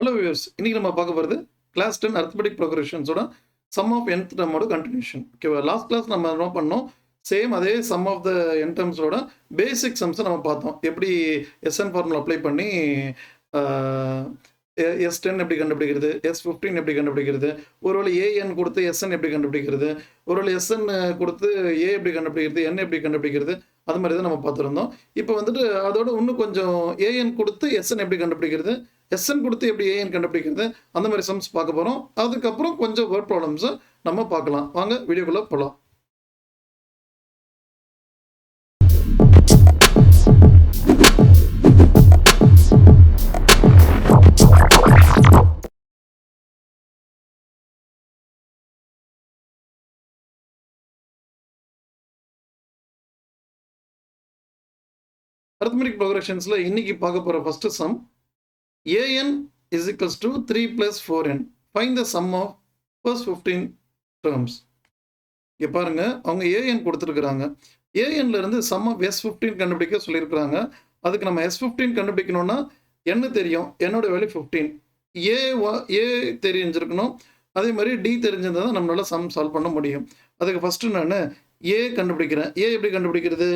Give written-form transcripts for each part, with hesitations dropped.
Hello viewers, இன்னைக்கு நம்ம பார்க்க போகிறது கிளாஸ் 10 அரித்மெட்டிக் ப்ரோக்ரஷன்ஸோட சம் ஆஃப் nth டேர்மோட கண்டினியூஷன். ஓகேவா? லாஸ்ட் கிளாஸ் நம்ம என்ன பண்ணோம், சேம் அதே சம் ஆஃப் த n டேர்ம்ஸோட பேசிக் சம்ஸை நம்ம பார்த்தோம். எப்படி எஸ்என் ஃபார்முலா அப்ளை பண்ணி S10 எப்படி கண்டுபிடிக்கிறது, S15 எப்படி கண்டுபிடிக்கிறது, ஒருவேளை ஏஎன் கொடுத்து எஸ்என் எப்படி கண்டுபிடிக்கிறது, ஒருவேளை எஸ்என் கொடுத்து ஏ எப்படி கண்டுபிடிக்கிறது, என் எப்படி கண்டுபிடிக்கிறது, அது மாதிரி தான் நம்ம பார்த்துருந்தோம். இப்போ வந்துட்டு அதோட இன்னும் கொஞ்சம் ஏஎன் கொடுத்து எஸ்என் எப்படி கண்டுபிடிக்கிறது, எஸ்என் கொடுத்து எப்படி ஏஎன் கண்டுபிடிக்கிறது, அந்த மாதிரி சம்ஸ் பார்க்க போகிறோம். அதுக்கப்புறம் கொஞ்சம் வேர்ட் ப்ராப்ளம்ஸை நம்ம பார்க்கலாம். வாங்க வீடியோக்குள்ளே போகலாம். அரித்மெட்டிக் ப்ரோக்ரஷன்ஸில் இன்னைக்கு பார்க்க போகிற first sum, an is equals to 3 plus 4n. Find the sum of first 15 terms. இங்கே பாருங்க, அவங்க an கொடுத்துருக்குறாங்க. anல இருந்து சம் ஆஃப் S15 கண்டுபிடிக்க சொல்லியிருக்கிறாங்க. அதுக்கு நம்ம S15 கண்டுபிடிக்கணும்னா என்ன தெரியும், என்னோட வேல்யூ 15, ஏ தெரிஞ்சிருக்கணும், அதே மாதிரி டி தெரிஞ்சிருந்தா தான் நம்மளால சம் சால்வ் பண்ண முடியும். அதுக்கு ஃபர்ஸ்ட் நான் ஏ கண்டுபிடிக்கிறேன். ஏ எப்படி கண்டுபிடிக்கிறது,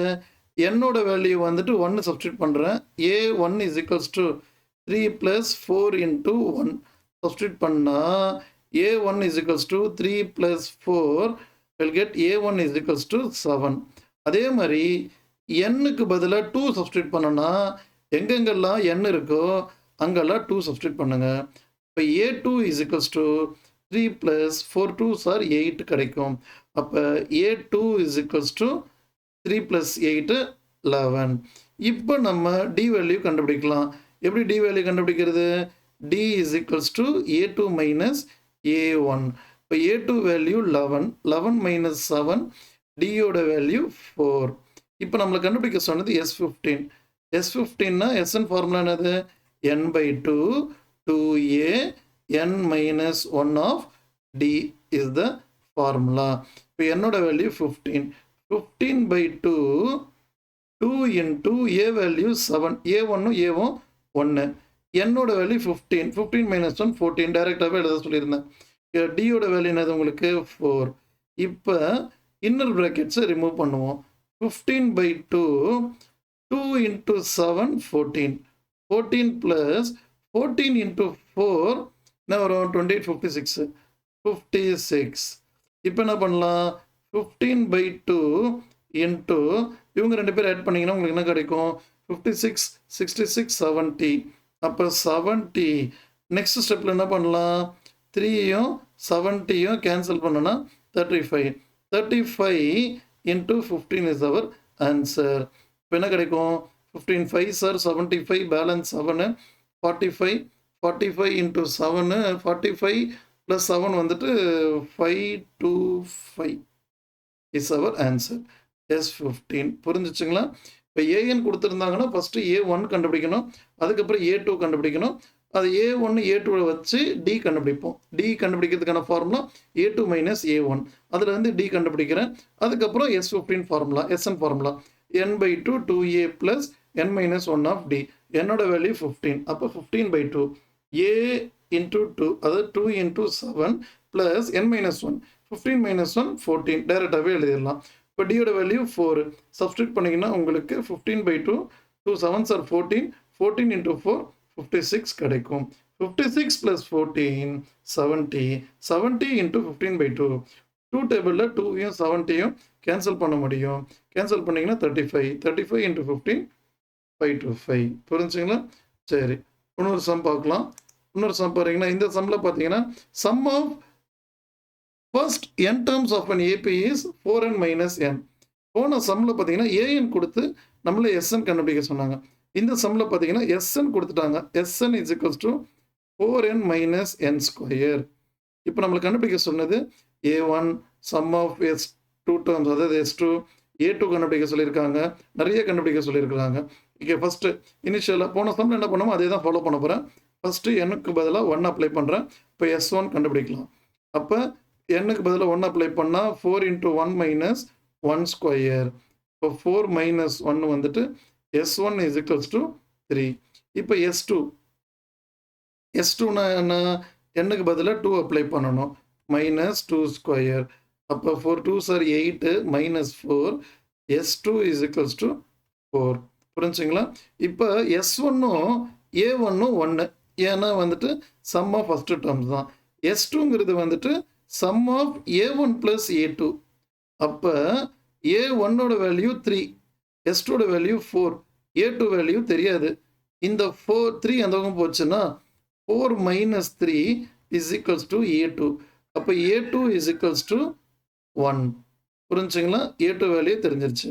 என்னோட வேல்யூ வந்துட்டு 1 சப்ஸ்டியூட் பண்ணுறேன். A1 is equals to 3 plus 4 into 1 substitute பண்ணால் A1 is equals to 3 plus 4 will get A1 is equals to 7. அதே மாதிரி என்னுக்கு பதிலாக 2 சப்ஸ்டியூட் பண்ணோன்னா எங்கெங்கெல்லாம் n இருக்கோ அங்கெல்லாம் 2 சப்ஸ்டியூட் பண்ணுங்க. இப்போ A2 is equals to 3 plus 4 2s are 8 கிடைக்கும். அப்போ A2 is equals to 3 plus 8 11. இப்போ நம்ம டி வேல்யூ கண்டுபிடிக்கலாம். எப்படி டி வேல்யூ கண்டுபிடிக்கிறது, D is equals to A2 minus A1. இப்போ A2 வேல்யூ 11, 11 மைனஸ் 7, டியோட வேல்யூ 4. இப்போ நம்மளை கண்டுபிடிக்க சொன்னது S15. S15னா எஸ்என் ஃபார்முலா என்னது, n/2 2a n minus 1 of d is the formula. இப்போ என்னோட வேல்யூ 15, 15/2 2 into a value 7, a1 a1 1, என்னோட வேல்யூ 15, 15 minus 1 14, டைரெக்டாகவே எழுத சொல்லியிருந்தேன். டியோட வேல்யூ என்னது உங்களுக்கு 4. இப்போ இன்னர் ப்ராக்கெட்ஸை ரிமூவ் பண்ணுவோம். 15/2 2 into 7 14, 14 plus 14 into 4 என்ன வரும், 28 56 56. இப்போ என்ன பண்ணலாம், 15/2 இன்ட்டு இவங்க ரெண்டு பேர் ஆட் பண்ணிங்கன்னா உங்களுக்கு என்ன கிடைக்கும், 56 66 70. அப்போ 70. நெக்ஸ்ட் ஸ்டெப்பில் என்ன பண்ணலாம், 3யும் 70யும் கேன்சல் பண்ணோன்னா 35, 35 இன்ட்டு 15 இஸ் அவர் ஆன்சர். இப்போ என்ன கிடைக்கும், 15 5 சார் 75, பேலன்ஸ் 7, 45, 45 இன்ட்டு 7, 45 ப்ளஸ் 7 வந்துட்டு 525 இஸ் அவர் ஆன்சர். S15 புரிஞ்சிச்சுங்களா? இப்போ ஏஎன் கொடுத்துருந்தாங்கன்னா ஃபஸ்ட்டு A1 கண்டுபிடிக்கணும், அதுக்கப்புறம் A2 கண்டுபிடிக்கணும். அது A1 A2 வச்சு டி கண்டுபிடிப்போம். D கண்டுபிடிக்கிறதுக்கான formula A2 minus A1, அதில் வந்து டி கண்டுபிடிக்கிறேன். அதுக்கப்புறம் S15 formula, S n formula n/2 2a plus n minus 1 of D. என்னோட வேல்யூ 15, அப்போ 15/2 a இன்ட்டு 2, அதாவது 2 into 7 plus n minus 1, 15 minus 1 14, டைரெக்டாகவே எழுதிடலாம். இப்போ டியோட வேல்யூ 4 சப்ஸ்டியூட் பண்ணிங்கன்னா உங்களுக்கு 15/2 2 7s are 14, 14 into 4 56 கிடைக்கும். 56 plus 14 70, 70 into 15/2. 2 டேபிளில் 2யும் 70யும் கேன்சல் பண்ண முடியும். கேன்சல் பண்ணிங்கன்னா 35, 35 into 15 525. புரிஞ்சுங்களா? சரி, இன்னொரு சம் பார்க்கலாம். இன்னொரு சம் பாருங்கன்னா, இந்த சம்மில் பார்த்தீங்கன்னா sum of first n terms of an AP is 4n minus n. போன சம்மில் பார்த்தீங்கன்னா ஏஎன் கொடுத்து நம்மளை எஸ்என் கண்டுபிடிக்க சொன்னாங்க. இந்த சம்மில் பார்த்தீங்கன்னா எஸ்என் கொடுத்துட்டாங்க. SN is equals to 4n minus n square. இப்போ நம்மளை கண்டுபிடிக்க சொன்னது A1 some of S2 terms, அதாவது S2, A2 கண்டுபிடிக்க சொல்லியிருக்காங்க, நிறைய கண்டுபிடிக்க சொல்லியிருக்கிறாங்க. இங்கே ஃபஸ்ட்டு இனிஷியலாக போன சம்மில் என்ன பண்ணுமோ அதே தான் ஃபாலோ பண்ண போகிறேன். ஃபஸ்ட்டு என்னுக்கு பதிலாக 1 அப்ளை பண்ணுறேன். இப்போ S1 கண்டுபிடிக்கலாம். அப்போ என்னுக்கு பதிலாக 1 அப்ளை பண்ணால் 4 into 1 மைனஸ் 1 ஸ்கொயர். இப்போ 4 மைனஸ் 1 வந்துட்டு S1 இஸ் ஈக்குவல்ஸ் டு 3. இப்போ S2 S2னா என்ன? Nக்கு பதிலா 2 அப்ளை பண்ணணும். -2 ஸ்கொயர். அப்போ 4 2s are 8 -4 S2 is equals to 4. புரிஞ்சுங்களா? இப்போ S1ம் A1ம் 1. ஏன்னா வந்துட்டு சம் ஆஃப் ஃபர்ஸ்ட் டேர்ம்ஸ் தான். S2ங்கிறது வந்துட்டு சம் ஆஃப் A1 + A2. அப்போ A1ஓட வேல்யூ 3, S2ஓட வேல்யூ 4, A2 வேல்யூ தெரியாது. இந்த 3 அந்த பக்கம் போச்சுன்னா 4 - 3 is equals to A2. அப்போ A2 is equals to 1. புரிஞ்சுங்களா? A2 வேல்யூ தெரிஞ்சிருச்சு.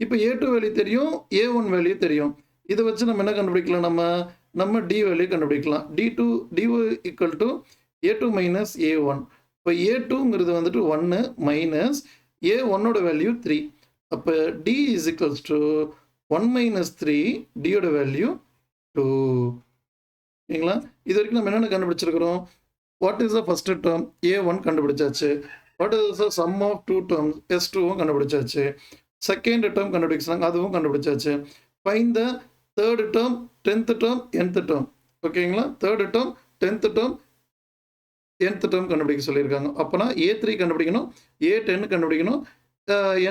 இப்போ A2 வேல்யூ தெரியும், A1 வேல்யூ தெரியும். இதை வச்சு நம்ம என்ன கண்டுபிடிக்கலாம்? நம்ம D வேல்யூ கண்டுபிடிக்கலாம். D equal to A2 minus A1. இப்போ A2ங்கிறது வந்துட்டு 1 மைனஸ் A1ஓட வேல்யூ 3. அப்போ D is equals to 1 minus 3, Dயோட வேல்யூ 2. ஓகேங்களா? இது வரைக்கும் நம்ம என்னென்ன கண்டுபிடிச்சிருக்கிறோம்? What is the first term? A1 கண்டுபிடிச்சாச்சு. What is the sum of 2 terms? S2வும் கண்டுபிடிச்சாச்சு. செகண்ட் டேர்ம் கண்டுபிடிச்சாங்க, அதுவும் கண்டுபிடிச்சாச்சு. Find the third term, 10th term, nth term. ஓகேங்களா? Third term, 10th term, nth term கண்டுபிடிக்க சொல்லியிருக்காங்க. அப்போனா A3 கண்டுபிடிக்கணும், A10 கண்டுபிடிக்கணும்,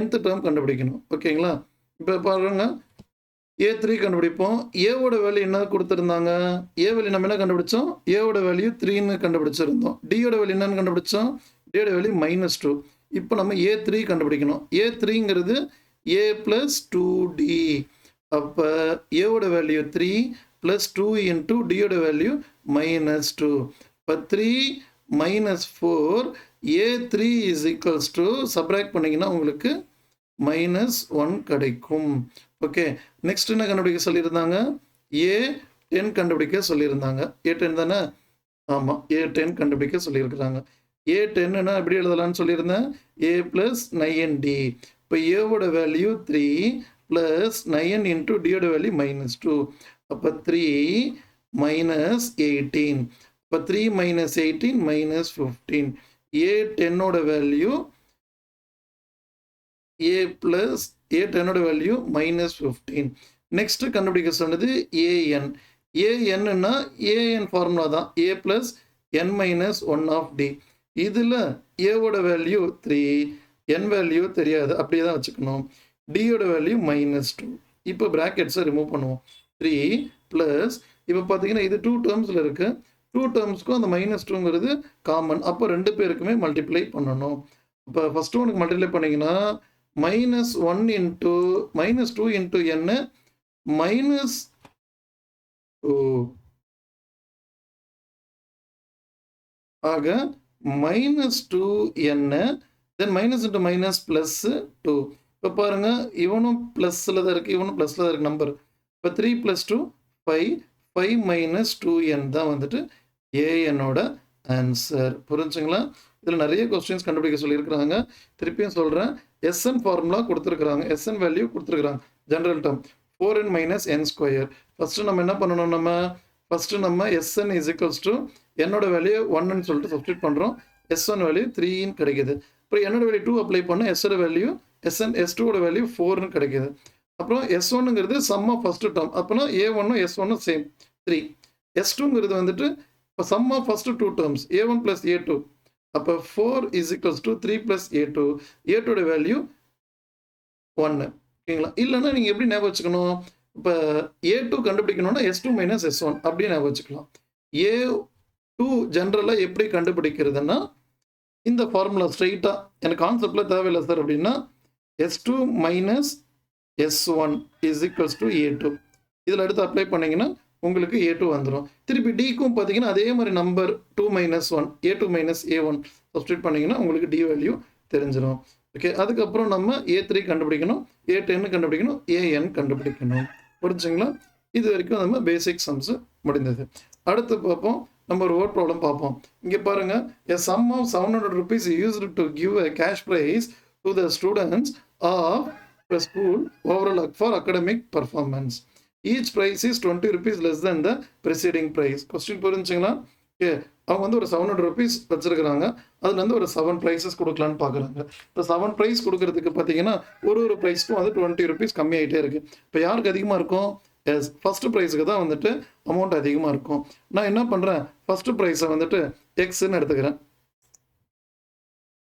nth டேர்ம் கண்டுபிடிக்கணும். ஓகேங்களா? இப்போ பாருங்க, A3 கண்டுபிடிப்போம். ஏவோட வேல்யூ என்ன கொடுத்துருந்தாங்க? ஏ வேல்யூ நம்ம என்ன கண்டுபிடிச்சோம்? ஏவோட வேல்யூ 3ன்னு கண்டுபிடிச்சிருந்தோம். டியோட வேல்யூ என்னன்னு கண்டுபிடிச்சோம்? டியோட வேல்யூ -2. இப்போ நம்ம A3 கண்டுபிடிக்கணும். A3ங்கிறது A + 2D. அப்போ ஏவோட வேல்யூ 3 + 2 இன்ட்டு டியோட வேல்யூ -2. இப்போ 3 - 4 A3 is equals to subtract பண்ணிங்கன்னா உங்களுக்கு -1 கிடைக்கும். ஓகே, நெக்ஸ்ட் என்ன கண்டுபிடிக்க சொல்லியிருந்தாங்க? A10 கண்டுபிடிக்க சொல்லியிருந்தாங்க. A10 தானே? ஆமாம், A10 கண்டுபிடிக்க சொல்லியிருக்கிறாங்க. A10ன்னா எப்படி எழுதலாம்னு சொல்லியிருந்தேன்? A + 9D. இப்போ ஏவோட வேல்யூ 3 + 9 இன்ட்டு டியோட வேல்யூ -2. அப்போ 3 - 18. இப்போ 3 - 18 -15. A10ஓட வேல்யூ A10ஓட வேல்யூ -15. நெக்ஸ்ட் கண்டுபிடிக்க சொன்னது AN. ANன்னா AN ஃபார்முலா தான், A + n - 1 of D. இதில் ஏவோட வேல்யூ 3, n வேல்யூ தெரியாது, அப்படியே தான் வச்சுக்கணும். டியோட வேல்யூ -2. இப்போ ப்ராக்கெட்ஸை ரிமூவ் பண்ணுவோம். 3 ப்ளஸ், இப்போ பார்த்தீங்கன்னா இது 2 டேர்ம்ஸில் இருக்குது. 2 டேர்ம்ஸ்க்கும் அந்த -2ங்கிறது காமன். அப்போ 2 பேருக்குமே மல்டிப்ளை பண்ணணும். இப்போ ஃபஸ்ட்டு ஒனுக்கு மல்டிப்ளை பண்ணிங்கன்னா -1 இன்ட்டு -2 இன்ட்டு n -2 ஆக -2n, தென் மைனஸ் இன்ட்டு மைனஸ் +2. இப்போ பாருங்க, இவனும் ப்ளஸில் தான் இருக்குது, இவனும் ப்ளஸில் தான் இருக்குது நம்பர். இப்போ 3 + 2 5, 5 - 2n தான் வந்துட்டு ஏஎன்னோட ஆன்சர். புரிஞ்சுங்களா? இதில் நிறைய கொஸ்டின்ஸ் கண்டுபிடிக்க சொல்லியிருக்கிறாங்க. திருப்பியும் சொல்கிறேன், எஸ்என் ஃபார்முலா கொடுத்துருக்குறாங்க, எஸ்என் வேல்யூ கொடுத்துருக்குறாங்க. General term 4n - n². First நம்ம என்ன பண்ணணும்? ஃபஸ்ட்டு நம்ம எஸ்என் இஸ் ஈக்குவல்ஸ் டு என்னோட வேல்யூ 1ன்னு சொல்லிட்டு சப்ஸ்டியூட் பண்ணுறோம். S1 வேல்யூ 3ன்னு கிடைக்குது. அப்புறம் என்னோட வேல்யூ 2 அப்ளை பண்ண S2 வேல்யூ S2ஓட வேல்யூ 4ன்னு கிடைக்குது. அப்புறம் S1ங்கிறது சம் ஆஃப் ஃபர்ஸ்ட் டேர்ம். அப்போனா A1ம் S1ம் சேம் 3. S2ங்கிறது வந்துட்டு இப்போ some of first 2 terms A1 + A2. அப்போ 4 is equals to 3 + A2. A2ஓட value 1. ஓகேங்களா? இல்லைன்னா நீங்கள் எப்படி ஞாபகம் வச்சுக்கணும்? இப்போ A2 கண்டுபிடிக்கணும்னா S2 - S1 அப்படியே ஞாபகம் வச்சுக்கலாம். A2 ஜென்ரலாக எப்படி கண்டுபிடிக்கிறதுனா, இந்த ஃபார்முலா ஸ்ட்ரைட்டாக எனக்கு கான்செப்டில் தேவையில்லை சார் அப்படின்னா, S2 - S1 is equals to A2. இதில் அடுத்து அப்ளை பண்ணிங்கன்னா உங்களுக்கு A2 வந்துடும். திருப்பி டிக்கும் பார்த்தீங்கன்னா அதே மாதிரி நம்பர் 2 - 1, A2 - A1 சப்ஸ்டியூட் பண்ணிங்கன்னா உங்களுக்கு டி வேல்யூ தெரிஞ்சிடும். ஓகே, அதுக்கப்புறம் நம்ம A3 கண்டுபிடிக்கணும், A10 கண்டுபிடிக்கணும், AN கண்டுபிடிக்கணும். புரிஞ்சுங்களா? இது வரைக்கும் நம்ம பேசிக் சம்ஸ் முடிந்தது. அடுத்து பார்ப்போம், நம்ம ஒரு வேர்ட் ப்ராப்ளம் பார்ப்போம். இங்கே பாருங்க, a sum of 700 rupees used to give a cash prize to the students of the school overall for academic performance. Each prize is 20 rupees less than the preceding price. Question புரிஞ்சுங்களா? Okay, அவங்க வந்து ஒரு 700 rupees வச்சிருக்கிறாங்க. அதுல இருந்து ஒரு 7 prizes கொடுக்கலான்னு பார்க்குறாங்க. இப்போ 7 ப்ரைஸ் கொடுக்கறதுக்கு பார்த்தீங்கன்னா ஒரு ப்ரைஸ்க்கும் வந்து 20 rupees கம்மியாயிட்டே இருக்கு. இப்போ யாருக்கு அதிகமாக இருக்கும்? எஸ் ஃபஸ்ட்டு ப்ரைஸுக்கு தான் வந்துட்டு அமௌண்ட் அதிகமாக இருக்கும். நான் என்ன பண்ணுறேன், ஃபஸ்ட்டு ப்ரைஸை வந்துட்டு எக்ஸ்ன்னு எடுத்துக்கிறேன்.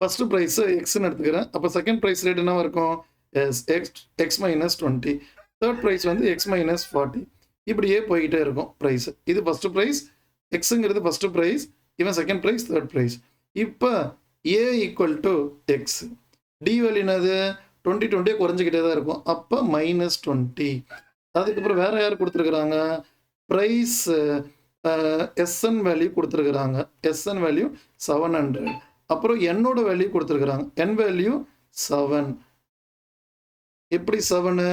ஃபஸ்ட்டு ப்ரைஸு எக்ஸ்ன்னு எடுத்துக்கிறேன். அப்போ செகண்ட் ப்ரைஸ் ரேட் என்னவா இருக்கும், yes x minus 20. Third prize வந்து எக்ஸ் மைனஸ் 40. இப்படியே போய்கிட்டே இருக்கும் ப்ரைஸு. இது ஃபஸ்ட்டு ப்ரைஸ், எக்ஸுங்கிறது ஃபஸ்ட்டு ப்ரைஸ், இவன் செகண்ட் ப்ரைஸ், தேர்ட் ப்ரைஸ். இப்போ a equal to x, d value என்னது 20 குறைஞ்சிக்கிட்டே தான் இருக்கும். அப்போ -20. அதுக்கப்புறம் வேறு யார் கொடுத்துருக்குறாங்க, ப்ரைஸ் எஸ்என் வேல்யூ கொடுத்துருக்குறாங்க. SN value 700. அப்புறம் என்னோட வேல்யூ கொடுத்துருக்குறாங்க, என் வேல்யூ 7. எப்படி 7?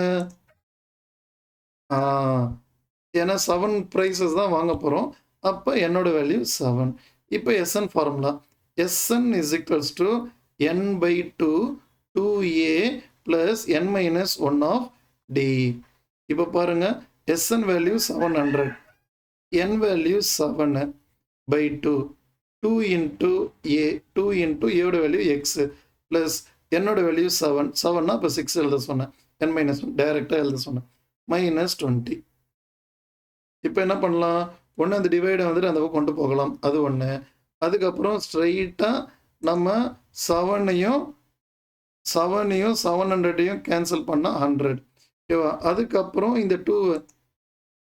ஏன்னா 7 ப்ரைஸஸ் தான் வாங்க போகிறோம். அப்போ என்னோட வேல்யூ 7. இப்போ SN formula, S n is equals to n by 2 2a plus n minus 1 of d. இப்போ பாருங்க, SN value 700, n value 7 by 2, 2 into a, 2 into a ஓட வேல்யூ எக்ஸ் ப்ளஸ் என்னோட வேல்யூ 7. 7னா இப்போ 6 எழுத சொன்னேன், n minus 1 டைரெக்டாக எழுத சொன்னேன், -20. இப்போ என்ன பண்ணலாம், ஒன்று அந்த டிவைடை வந்துட்டு அந்த பக்கம் கொண்டு போகலாம், அது ஒன்று. அதுக்கப்புறம் ஸ்ட்ரைட்டாக நம்ம 7ஐயும் 700ஐயும் கேன்சல் பண்ணால் 100. ஓகேவா? அதுக்கப்புறம் இந்த 2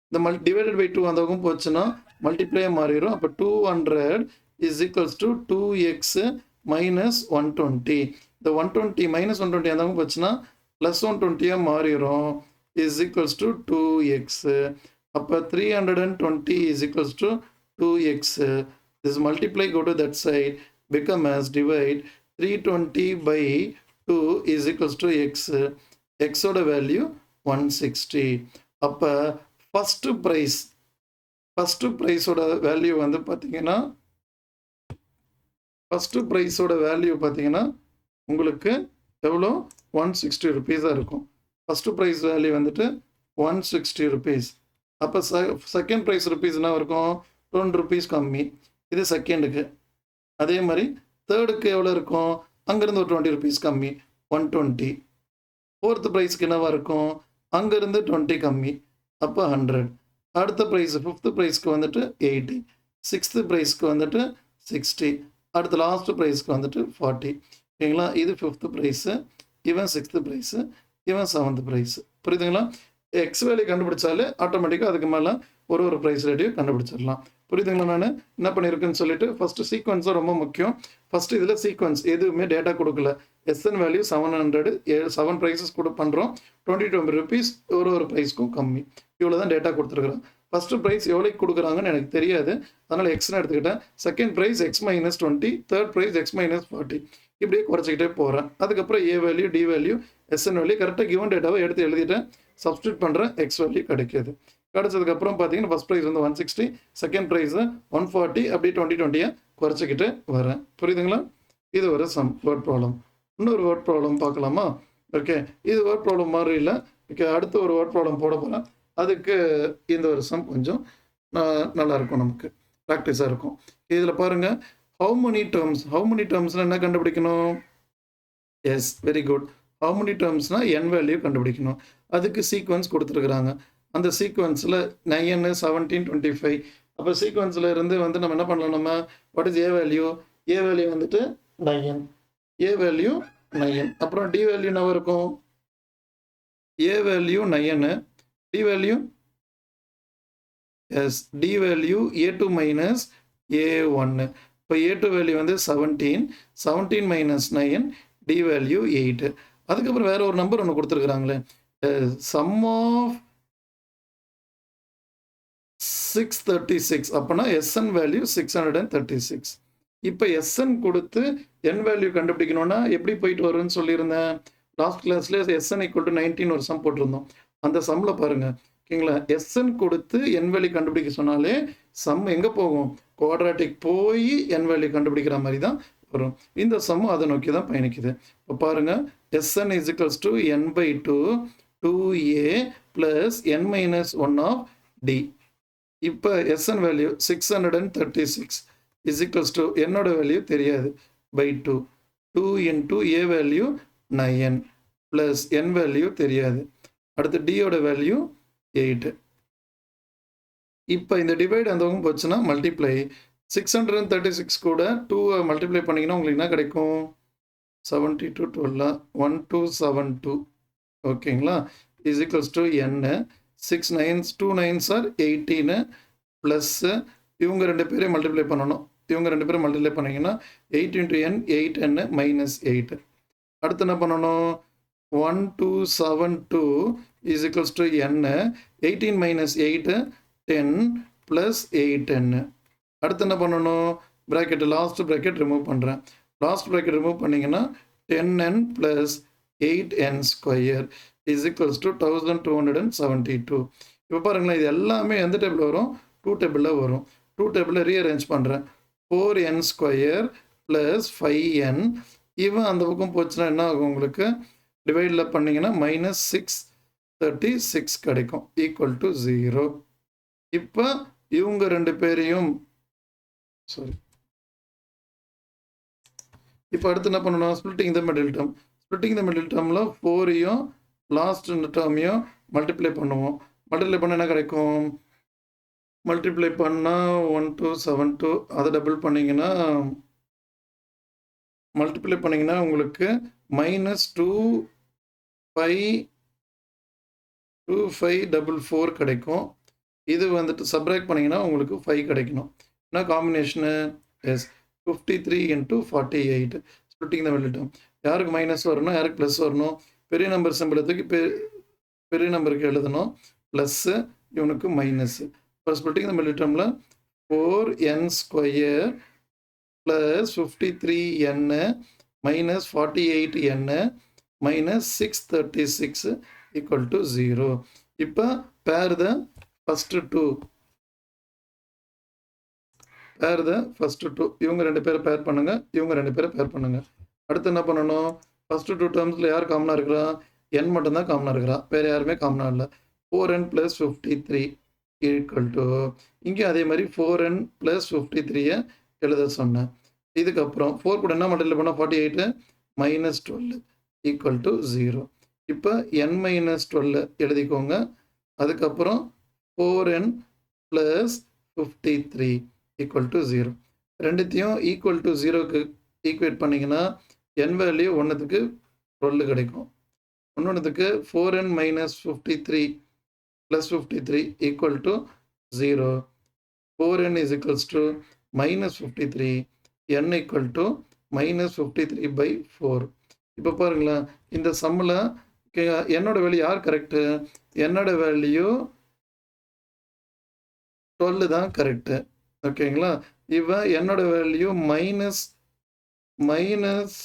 இந்த டிவைடட் பை 2 அந்த பக்கம் போச்சுன்னா மல்டிப்ளே மாறிடும். அப்போ 200 is equals to 2x minus 120. இந்த 120 -120 அந்த பக்கம் போச்சுன்னா +120 மாறிடும், இஸ் ஈக்குவல்ஸ் டு 2x. அப்போ 320 is equals to 2x. This multiply go to that side, become as divide 320 by 2 is equals to x. X ஓட வேல்யூ 160. அப்போ ஃபஸ்ட்டு ப்ரைஸோட வேல்யூ வந்து பார்த்தீங்கன்னா, ஃபஸ்ட்டு ப்ரைஸோட வேல்யூ பார்த்தீங்கன்னா உங்களுக்கு எவ்வளோ, 160 ருபீஸாக இருக்கும். ஃபஸ்ட்டு ப்ரைஸ் வேல்யூ வந்துட்டு 160 ருபீஸ். அப்போ செகண்ட் ப்ரைஸ் ருபீஸ் என்ன இருக்கும், 20 ருபீஸ் கம்மி. இது செகண்டுக்கு. அதே மாதிரி தேர்டுக்கு எவ்வளோ இருக்கும், அங்கேருந்து ஒரு 20 ருபீஸ் கம்மி, 120. ஃபோர்த்து ப்ரைஸுக்கு என்னவா இருக்கும், அங்கேருந்து 20 கம்மி, அப்போ 100. அடுத்த ப்ரைஸ் ஃபிஃப்த்து ப்ரைஸ்க்கு வந்துட்டு 80. சிக்ஸ்த்து ப்ரைஸ்க்கு வந்துட்டு 60. அடுத்த லாஸ்ட்டு ப்ரைஸ்க்கு வந்துட்டு 40. ஓகேங்களா? இது ஃபிஃப்த்து ப்ரைஸு, இவன் சிக்ஸ்த்து ப்ரைஸு, இவன் செவன்த்து ப்ரைஸு. புரியுதுங்களா? எக்ஸ் வேல்யூ கண்டுபிடிச்சாலே ஆட்டோமேட்டிக்காக அதுக்கு மேலே ஒரு ப்ரைஸ் ரேட்டையும் கண்டுபிடிச்சிடலாம். புரியுதுங்களா? நான் என்ன பண்ணியிருக்கேன்னு சொல்லிட்டு ஃபஸ்ட்டு சீக்வன்ஸ் தான் ரொம்ப முக்கியம். ஃபஸ்ட்டு இதில் சீக்வன்ஸ் எதுவுமே டேட்டா கொடுக்கல. எஸ்என் வேல்யூ 700, 7 ப்ரைஸஸ் கூட பண்ணுறோம். 20 ருபீஸ் ஒரு ப்ரைஸ்க்கும் கம்மி. இவ்வளோ தான் டேட்டா கொடுத்துருக்குறோம். ஃபஸ்ட்டு ப்ரைஸ் எவ்வளோக்கு கொடுக்குறாங்கன்னு எனக்கு தெரியாது, அதனால் எக்ஸ்னு எடுத்துக்கிட்டேன். Second prize x -20, third prize x -40. இப்படியே குறைச்சிக்கிட்டே போகிறேன். அதுக்கப்புறம் a value, d value, S n value கரெக்டாக கிவன் டேட்டாவை எடுத்து எழுதிட்டேன். சப்ஸ்டியூட் பண்ணுறேன், எக்ஸ் வேல்யூ கிடைக்கிது. கிடச்சதுக்கப்புறம் பார்த்தீங்கன்னா ஃபஸ்ட் ப்ரைஸ் வந்து 160, செகண்ட் ப்ரைஸு 140, அப்படியே 20 குறைச்சிக்கிட்டு வரேன். புரியுதுங்களா? இது ஒரு வேர்ட் ப்ராப்ளம். இன்னொரு வேர்ட் ப்ராப்ளம் பார்க்கலாமா? ஓகே, இது வேர்ட் ப்ராப்ளம் மாதிரி இல்லை. ஓகே, அடுத்து ஒரு வேர்ட் ப்ராப்ளம் போட போகிறேன். அதுக்கு இந்த ஒரு சம் கொஞ்சம் நல்லாயிருக்கும், நமக்கு ப்ராக்டிஸாக இருக்கும். இதில் பாருங்கள், ஹவு மெனி டேர்ம்ஸ்னால் என்ன கண்டுபிடிக்கணும்? Yes, very good. How many டேர்ம்ஸ்னால் என் வேல்யூ கண்டுபிடிக்கணும். அதுக்கு சீக்வன்ஸ் கொடுத்துருக்குறாங்க. அந்த சீக்வன்ஸில் 9, 17, 25. அப்போ சீக்வன்ஸில் இருந்து வந்து நம்ம என்ன பண்ணலாம், நம்ம what is A value? A value வந்துட்டு 9, ஏ வேல்யூ 9. அப்புறம் டி வேல்யூ என்ன இருக்கும்? A value 9, d value yes, d value A2 minus A1. இப்போ A2 வேல்யூ வந்து 17, 17 minus 9, டி வேல்யூ 8. அதுக்கப்புறம் வேற ஒரு நம்பர் ஒன்று கொடுத்துருக்குறாங்களே, சம் ஆஃப் 636. அப்போனா எஸ்என் வேல்யூ 636. இப்போ எஸ்என் கொடுத்து என் வேல்யூ கண்டுபிடிக்கணும்னா எப்படி போயிட்டு வரும்னு சொல்லியிருந்தேன். லாஸ்ட் கிளாஸ்லேயே எஸ்என் ஈக்குவல் டு 19 ஒரு சம் போட்டிருந்தோம். அந்த சம்மில் பாருங்கள், ஓகேங்களா? எஸ்என் கொடுத்து என் வேல்யூ கண்டுபிடிக்க சொன்னாலே சம் எங்கே போகும், குவாட்ராட்டிக் போய் என் வேல்யூ கண்டுபிடிக்கிற மாதிரி தான் வரும். இந்த சம் அதை நோக்கி தான் பயணிக்குது. இப்போ பாருங்கள், SN is equals to n by 2 2a plus n minus 1 of d. இப்போ S n value 636 is equals to என்னோட வேல்யூ தெரியாது by 2, 2 into a value 9 plus n value தெரியாது. அடுத்து டியோட வேல்யூ 8. இப்போ இந்த டிவைட் அந்த பக்கம் போச்சுன்னா மல்டிப்ளை 636 கூட 2 மல்டிப்ளை பண்ணிங்கன்னா உங்களுக்கு என்ன கிடைக்கும் 72 12 1272 ஓகேங்களா is equals to n 6 9s 2 9s are 18 plus இவங்க ரெண்டு பேரையும் மல்டிப்ளை பண்ணணும் இவங்க ரெண்டு பேரும் மல்டிப்ளை பண்ணிங்கன்னா 8 இன்ட்டு n 8n மைனஸ் 8 அடுத்து என்ன பண்ணணும் 1272 is equals to n 18 minus 8 10 plus 8n அடுத்து என்ன பண்ணணும் ப்ராக்கெட் லாஸ்ட் ப்ராக்கெட் ரிமூவ் பண்ணுறேன் லாஸ்ட் ப்ராக்கெட் ரிமூவ் பண்ணிங்கன்னா 10n plus 8n square is equals to 1272 இப்போ பாருங்களேன் இது எல்லாமே எந்த டேபிள் வரும் 2 டேபிளில் வரும் 2 டேபிளில் ரீஅரேஞ்ச் பண்ணுறேன் 4n ஸ்கொயர் ப்ளஸ் 5n இவன் அந்த பக்கம் போச்சுன்னா என்ன ஆகும் உங்களுக்கு டிவைடில் பண்ணிங்கன்னா மைனஸ் 636 கிடைக்கும் ஈக்குவல் டு 0 இப்போ இவங்க ரெண்டு பேரையும் இப்போ அடுத்து என்ன பண்ணணும் splitting the middle term splitting the middle டேர்மில் 4ஐயும் லாஸ்ட் டேர்மையும் மல்டிப்ளை பண்ணுவோம் மல்டிப்ளை பண்ண என்ன கிடைக்கும் மல்டிப்ளை பண்ணால் 1272 அதை டபுள் பண்ணிங்கன்னா மல்டிப்ளை பண்ணிங்கன்னா உங்களுக்கு மைனஸ் 2544 கிடைக்கும் இது வந்துட்டு சப்ராக்ட் பண்ணிங்கன்னா உங்களுக்கு 5 கிடைக்கணும் என்ன காம்பினேஷனு எஸ் 53 into 48 splitting the middle term யாருக்கு மைனஸ் வரணும் யாருக்கு ப்ளஸ் வரணும் பெரிய நம்பர் சிம்பிளத்துக்கு பெரிய நம்பருக்கு எழுதணும் ப்ளஸ்ஸு இவனுக்கு மைனஸ்ஸு இப்போ ஸ்பிளிட்டிங் த மிடில் டேர்மில் 4n square plus 53n minus 48n minus 636 equal to 0 இப்போ பேர் த ஃபஸ்ட்டு 2 பேர் த ஃபஸ்ட்டு 2 இவங்க ரெண்டு பேரை பேர் பண்ணுங்கள் இவங்க ரெண்டு பேரை பேர் பண்ணுங்கள் அடுத்து என்ன பண்ணணும் ஃபஸ்ட்டு 2 டேர்ம்ஸில் யார் காமனாக இருக்கிறா n மட்டும்தான் காமனாக இருக்கிறா வேறு யாருமே காமனாக இல்லை 4n ப்ளஸ் 53 ஈக்குவல் டு இங்கே அதே மாதிரி 4n ப்ளஸ் 53 எழுத சொன்னேன் இதுக்கப்புறம் 4 கூட என்ன மல்டிப்ளை பண்ணால் 48 மைனஸ் 12 ஈக்குவல் டு 0 இப்போ n மைனஸ் 12 எழுதிக்கோங்க அதுக்கப்புறம் 4n ப்ளஸ் 53 ஈக்குவல் டு 0 ரெண்டுத்தையும் ஈக்குவல் டு 0க்கு ஈக்குவேட் பண்ணிங்கன்னா n வேல்யூ ஒன்றுத்துக்கு 12 கிடைக்கும் ஒன்றுத்துக்கு 4n minus 53 plus 53 equal to 0 4n is equals to minus 53 n equal to minus 53 by 4 இப்போ பாருங்களேன் இந்த சம்மில் என்னோட வேல்யூ யார் கரெக்டு என்னோட வேல்யூ 12 தான் கரெக்டு ஓகேங்களா இவன் என்னோட வேல்யூ மைனஸ்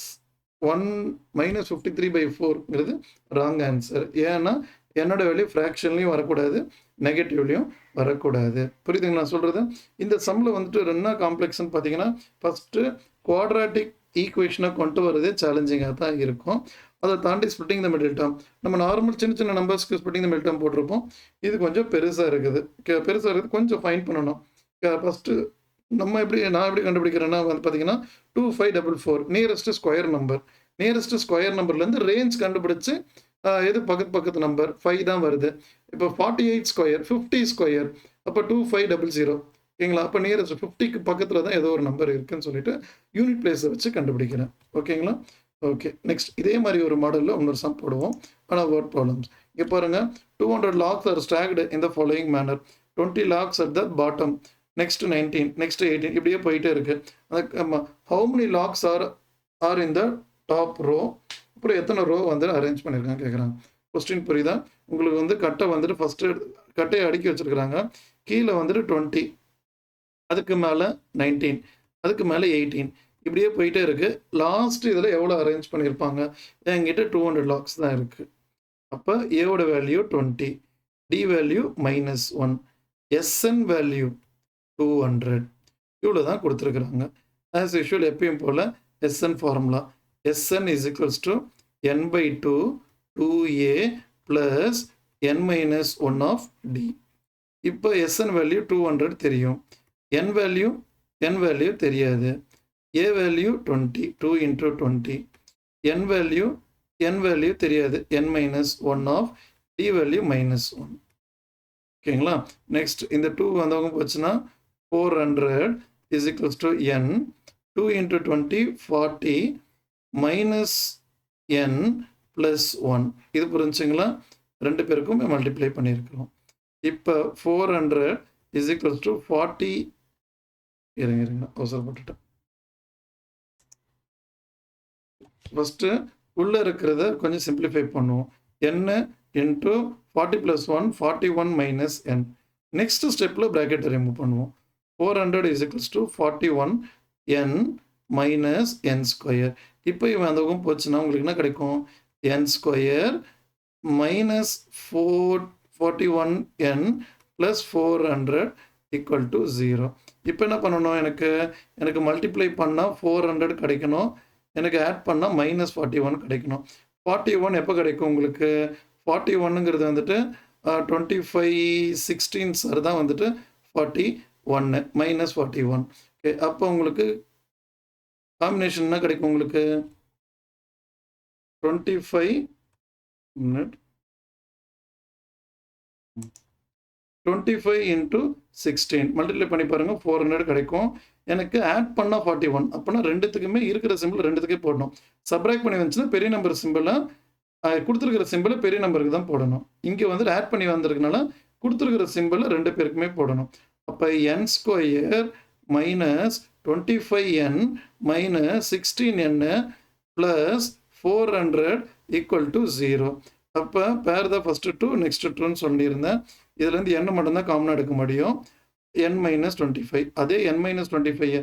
53 பை 4ங்கிறது ராங் ஆன்சர் ஏன்னா என்னோட வேல்யூ ஃப்ராக்ஷன்லையும் வரக்கூடாது நெகட்டிவ்லையும் வரக்கூடாது புரியுதுங்க நான் சொல்கிறது இந்த சம்மில் வந்துட்டு என்ன காம்ப்ளெக்ஸ்ன்னு பார்த்தீங்கன்னா ஃபஸ்ட்டு குவாட்ராட்டிக் ஈக்குவேஷனை கொண்டு வரதே சேலஞ்சிங்காக தான் இருக்கும் அதை தாண்டி ஸ்பிளிட்டிங் த மிடில் டேர்ம் நம்ம நார்மல் சின்ன சின்ன நம்பர்ஸ்க்கு ஸ்பிளிட்டிங் த மிடில் டேர்ம் போட்டிருப்போம் இது கொஞ்சம் பெருசாக இருக்குது கொஞ்சம் ஃபைன் பண்ணணும் ஃபஸ்ட்டு நான் எப்படி கண்டுபிடிக்கிறேன்னா வந்து பார்த்தீங்கன்னா 2544 நியரஸ்ட் ஸ்கொயர் நம்பர்லேருந்து ரேஞ்ச் கண்டுபிடிச்சு எது பக்கத்து நம்பர் 5 தான் வருது இப்போ 48 ஸ்கொயர் 50 ஸ்கொயர் அப்போ 2500 ஓகேங்களா அப்போ நியரஸ்ட் 50க்கு பக்கத்தில் தான் ஏதோ ஒரு நம்பர் இருக்குன்னு சொல்லிட்டு யூனிட் பிளேஸை வச்சு கண்டுபிடிக்கிறேன் ஓகேங்களா ஓகே நெக்ஸ்ட் இதே மாதிரி ஒரு மாடலில் இன்னொரு சம் போடுவோம் ஆனால் வேர்ட் ப்ராப்ளம்ஸ் இங்கே பாருங்கள் 200 logs are stacked in the following manner 20 logs at the bottom next 19 next 18 இப்படியே போயிட்டே இருக்கு how many logs are in the top row அப்புறம் எத்தனை ரோ வந்து அரேஞ்ச் பண்ணியிருக்காங்க கேட்குறாங்க கொஸ்டின் புரியுதா உங்களுக்கு வந்து கட்டை வந்துட்டு ஃபஸ்ட்டு கட்டையை அடுக்கி வச்சுருக்குறாங்க கீழே வந்துட்டு 20 அதுக்கு மேலே 19 அதுக்கு மேலே 18 இப்படியே போயிட்டே இருக்குது லாஸ்ட் இதில் எவ்வளோ அரேஞ்ச் பண்ணியிருப்பாங்க என்கிட்ட 200 லாக்ஸ் தான் இருக்குது அப்போ ஏவோட value 20 d value -1 S n value 200 இவ்வளோ தான் கொடுத்துருக்குறாங்க ஆஸ் யூஷுவல் எப்பயும் போல் S n formula S n is equals to n/2 2a plus n-1 of d இப்போ எஸ்என் வேல்யூ 200 தெரியும் n வேல்யூ தெரியாது a value 20 2 into 20 n value தெரியாது n-1 ஆஃப் d வேல்யூ -1 ஓகேங்களா? நெக்ஸ்ட் இந்த 2 வந்தவங்க போச்சுன்னா 400 is equals to n 2 into 20 40 minus n plus 1. இது புரிஞ்சுங்களா? ரெண்டு பேருக்கும் மல்டிப்ளை பண்ணியிருக்கிறோம். இப்போ 400 இஸ் ஈக்குவல்ஸ் டு 40 இருங்க அவசரப்பட்டுட்டேன். ஃபஸ்ட்டு உள்ளே இருக்கிறத கொஞ்சம் சிம்பிளிஃபை பண்ணுவோம். n into 40 + 1 41 minus n. Next ஸ்டெப்பில் ப்ராக்கெட்டை ரிமூவ் பண்ணுவோம். 400 is equals to 41 n minus n square. இப்போ இவன் அந்த பக்கம் போச்சுன்னா உங்களுக்கு என்ன கிடைக்கும்? n square minus 41 n plus 400 equal to 0. இப்போ என்ன பண்ணணும்? எனக்கு மல்டிப்ளை பண்ணால் 400 கிடைக்கணும். எனக்கு ஆட் பண்ணால் மைனஸ் 41 கிடைக்கணும். 41 எப்போ கிடைக்கும் உங்களுக்கு? 41ங்கிறது வந்துட்டு 25/16 சார் தான் வந்துட்டு 41 மைனஸ் 41. ஓகே, அப்போ உங்களுக்கு காம்பினேஷன் என்ன கிடைக்கும்? உங்களுக்கு 25 into 16 மல்டிப்ளை பண்ணி பாருங்கள், 400 கிடைக்கும். எனக்கு ஆட் பண்ணால் 41. அப்போனா ரெண்டுத்துக்குமே இருக்கிற சிம்பிள் ரெண்டுத்துக்கே போடணும். சப்ராக்ட் பண்ணி வந்துச்சுன்னா பெரிய நம்பர் சிம்பிளை கொடுத்துருக்கிற சிம்பிளை பெரிய நம்பருக்கு தான் போடணும். இங்கே வந்துட்டு ஆட் பண்ணி வந்திருக்கனால கொடுத்துருக்கிற சிம்பிளை ரெண்டு பேருக்குமே போடணும். அப்போ n square minus 25n minus 16n plus 400 equal to 0. அப்போ பேர் தான் ஃபஸ்ட்டு 2 நெக்ஸ்ட் 2ன்னு சொல்லியிருந்தேன். இதுலேருந்து n மட்டும்தான் காமனாக எடுக்க முடியும். n minus 25. அதே n மைனஸ் 25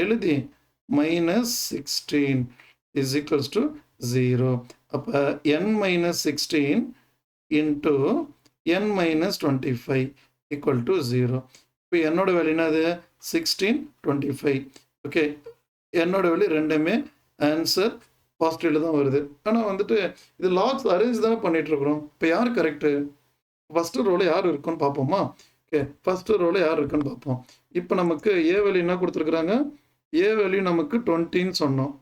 எழுதி மைனஸ் 16 இஸ் ஈக்குவல்ஸ் டு 0. அப்போ n minus 16 into n minus 25 equal to 0. இப்போ என்னோட வேல்யூ என்னது? 16 25. ஓகே, என்னோட வேல்யூ ரெண்டுமே ஆன்சர் பாசிட்டிவில் தான் வருது. ஆனால் வந்துட்டு இது லாக்ஸ் அரேஞ்ச் தானே பண்ணிகிட்ருக்குறோம். இப்போ யார் கரெக்டு? ஃபஸ்ட்டு ரோவில் யார் இருக்குன்னு பார்ப்போமா? ஓகே, ஃபஸ்ட்டு ரோவில் யார் இருக்குன்னு பார்ப்போம். இப்போ நமக்கு ஏ வேல்யூ என்ன கொடுத்துருக்குறாங்க? ஏ வேல்யூ நமக்கு 20ன்னு சொன்னோம்.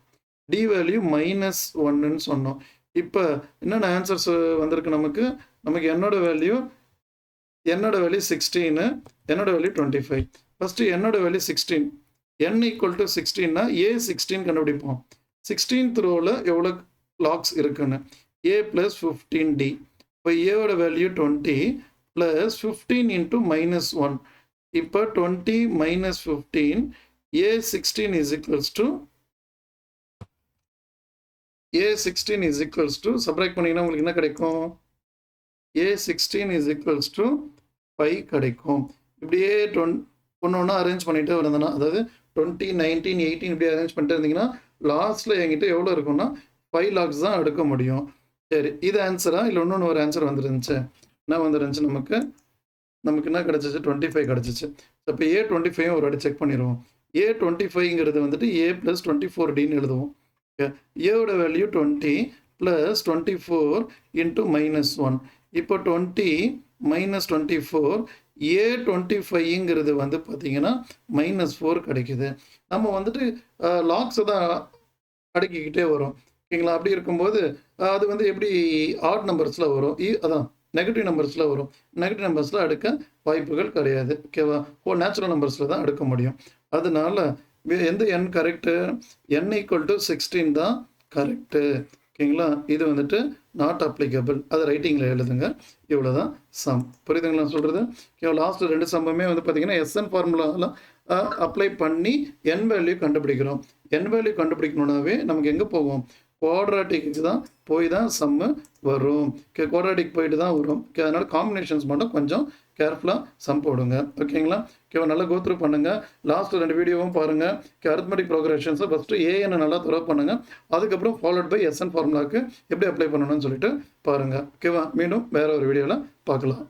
டி வேல்யூ மைனஸ் 1ன்னு சொன்னோம். இப்போ என்னென்ன ஆன்சர்ஸ் வந்திருக்கு நமக்கு? என்னோட வேல்யூ 16, என்னோட வேல்யூ 25. ஃபஸ்ட்டு என்னோட வேல்யூ 16. n ஈக்குவல் டு 16னா ஏ 16 கண்டுபிடிப்போம். 16th ரோவில் எவ்வளோ லாக்ஸ் இருக்குன்னு a ப்ளஸ் 15d. இப்போ ஏவோட வேல்யூ 20 ப்ளஸ் 15 இன்ட்டு மைனஸ் 1. இப்போ 20 minus 15 a16 is equals to subtract பண்ணிங்கன்னா உங்களுக்கு என்ன கிடைக்கும்? a16 இஸ் ஈக்குவல்ஸ் டு 5 கிடைக்கும். இப்படியே ஒன்று ஒன்றா அரேஞ்ச் பண்ணிகிட்டே இருந்தேன்னா, அதாவது 20 19 18 இப்படி அரேஞ்ச் பண்ணிட்டு இருந்தீங்கன்னா லாஸ்ட்டில் என்கிட்ட எவ்வளோ இருக்குன்னா 5 லாக்ஸ் தான் எடுக்க முடியும். சரி, இது ஆன்சரா இல்லை இன்னொன்று ஒரு ஆன்சர் வந்துருந்துச்சு? என்ன வந்துருந்துச்சு? நமக்கு என்ன கிடச்சிச்சு? 25 கிடச்சிச்சு. அப்போ A25 ஒரு வாட்டி செக் பண்ணிடுவோம். A25ங்கிறது வந்துட்டு a ப்ளஸ் 24dன்னு எழுதுவோம். ஓகே, ஏவோட வேல்யூ 20 ப்ளஸ் 24 இன்ட்டு மைனஸ் 1. இப்போ 20 மைனஸ் 24 A25ங்கிறது வந்து பார்த்தீங்கன்னா -4 கிடைக்குது. நம்ம வந்துட்டு லாக்ஸை தான் அடுக்கிக்கிட்டே வரும். ஓகேங்களா? அப்படி இருக்கும்போது அது வந்து எப்படி ஆட் நம்பர்ஸில் வரும், அதான் நெகட்டிவ் நம்பர்ஸில் வரும். நெகட்டிவ் நம்பர்ஸில் அடுக்க வாய்ப்புகள் கிடையாது. ஓகேவா? நேச்சுரல் நம்பர்ஸில் தான் அடுக்க முடியும். அதனால எந்த n correct? n equal to 16 தான் கரெக்டு. ஓகேங்களா? இது வந்துட்டு நாட் அப்ளிகபிள். அதை ரைட்டிங்கில் எழுதுங்க. இவ்வளோ தான் சம். புரியுதுங்களா சொல்கிறது? லாஸ்ட் 2 சம்முமே வந்து பார்த்தீங்கன்னா எஸ்என் ஃபார்முலாவில் அப்ளை பண்ணி n வேல்யூ கண்டுபிடிக்கிறோம். n வேல்யூ கண்டுபிடிக்கணுன்னாவே நமக்கு எங்கே போவோம்? குவாட்ராட்டிக்கு தான் போய் தான் சம்மு வரும். குவாட்ராட்டிக் போயிட்டு தான் வரும். அதனால் காம்பினேஷன்ஸ் மட்டும் கொஞ்சம் கேர்ஃபுல்லாக சம் போடுங்க. ஓகேங்களா? நல்லா கோத்ரூ பண்ணுங்கள். லாஸ்ட் 2 வீடியோவும் பாருங்கள். அரித்மெட்டிக் ப்ரோக்ரஷன்ஸை ஃபஸ்ட்டு ஏஎன் நல்லா தரவு பண்ணுங்கள். அதுக்கப்புறம் ஃபாலோட் பை எஸ்என் ஃபார்முலாவுக்கு எப்படி அப்ளை பண்ணணும்னு சொல்லிட்டு பாருங்கள். ஓகேவா? மீண்டும் வேறு ஒரு வீடியோவில் பார்க்கலாம்.